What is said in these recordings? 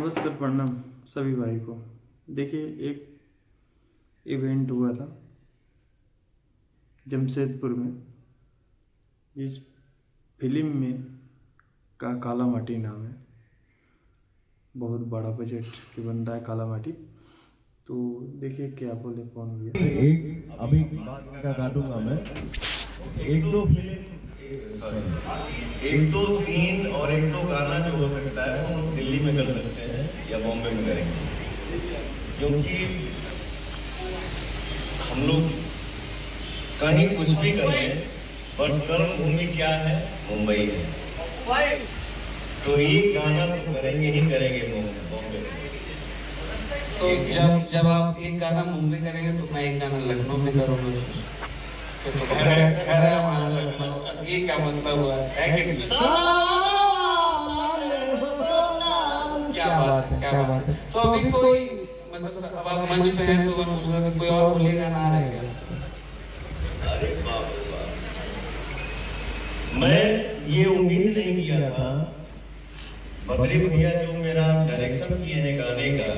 नमस्कार, प्रणाम सभी भाई को। देखिए, एक इवेंट हुआ था जमशेदपुर में, जिस फिल्म में का काला माटी नाम है। बहुत बड़ा बजट की बन रहा है काला माटी। तो देखिए क्या बोले कौन भैया। एक अभी बात का काटूंगा मैं। एक दो सीन और एक दो गाना जो हो सकता है वो हम दिल्ली में कर सकते हैं या बॉम्बे में करेंगे, क्योंकि हम लोग कहीं कुछ भी कर लें बट कर्म भूमि क्या है, मुंबई है। तो ये गाना तो करेंगे ही करेंगे बॉम्बे में। तो जब आप एक गाना मुंबई करेंगे तो मैं एक गाना लखनऊ में करूंगा। तो घर है हमारा लखनऊ, ये क्या मतलब हुआ है कि क्या बात है, क्या बात है। तो अभी कोई मतलब अब आप मंच पे हैं तो मैं पूछ रहा था कोई और बोलेगा ना रहेगा। अरे बाप रे बाप, मैं ये उम्मीद नहीं किया था। बद्री भैया जो मेरा डायरेक्शन किए हैं गाने का,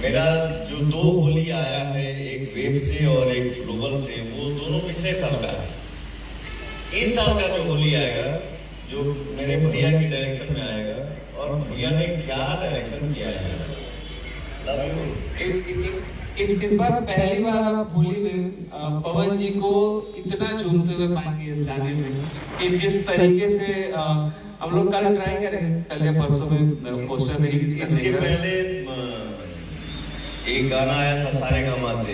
मेरा जो दो होली आया है, एक वेब से और एक ग्लोबल से, वो दोनों पिछले साल का है। इस साल का जो होली आएगा जो मेरे भैया के डायरेक्शन में आएगा, और भैया ने क्या डायरेक्शन किया है। इस बार पहली बार आप होली में पवन जी को इतना झूमते हुए पाएंगे इस गाने में कि जिस तरीके से हम लोग कल ट्राई करें, कल या परसों में पोस्टर रिलीज इसके पहले एक गाना आया था सारे गामा से,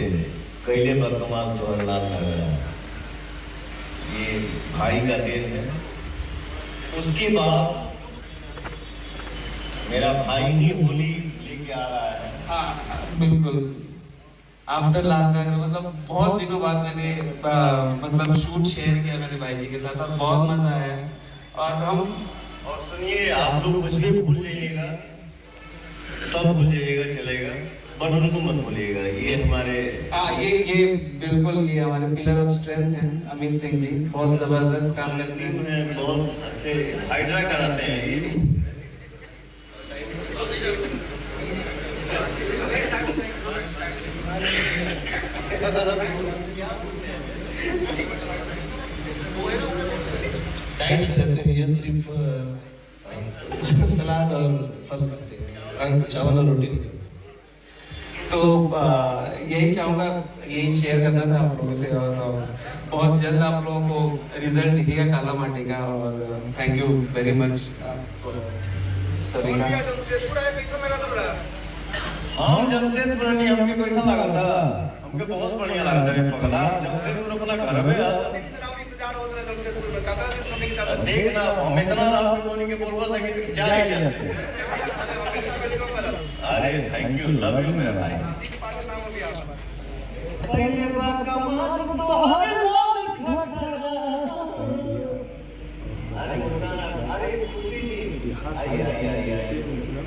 कैले पर कमाल तो अल्लाह का गया। ये भाई का देन है। उसके बाद मेरा भाई ही होली लेके आ रहा है। हाँ बिल्कुल, आफ्टर लास्ट मतलब बहुत दिनों बाद मैंने मतलब शूट शेयर किया मेरे भाई जी के साथ और बहुत मजा आया। और सुनिए, आप लोग कुछ भी भूल जाइएगा, सब भूल जाइएगा चलेगा, बट उनको मत भूलिएगा। ये हमारे ये बिल्कुल ये हमारे पिलर ऑफ स्ट्रेंथ हैं अमित सिंह जी, बहुत जबरदस्त काम करते हैं, बहुत अच्छे हाइड्रा कराते हैं ये। डाइट करते हैं, सिर्फ सलाद और फल करते हैं, चावल और रोटी। तो यही चाहूँगा, यही शेयर करना था आप लोगों से, और बहुत जल्द आप लोगों को रिजल्ट दिखेगा काला माटी का। और थैंक यू वेरी मच सभी का। हम जमशेदपुर नहीं, हमके कैसा लगा था, हमके बहुत बढ़िया लगा था रे पगला। जमशेदपुर अपना घर में देखना, हम इतना रात में के बोलवा सके जाए जैसे। अरे थैंक यू, लव यू मेरा भाई। इतिहास जैसे मतलब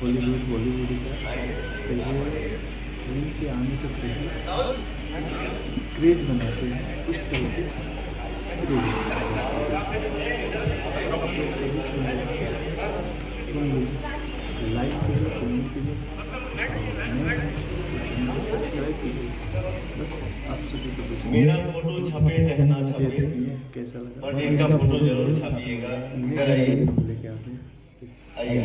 हॉलीवुड बॉलीवुड का पहले फिल्म से आने से पहले क्रेज बनाते हैं, उस तरह के लाइक कीजिए, कमेंट कीजिए, सब्सक्राइब कीजिए। बस आप सभी को मेरा फोटो छपे चाहे ना छपे, कैसा लगा, और जिनका फोटो जरूर छपिएगा। इधर आइए, लेके आते हैं। आइए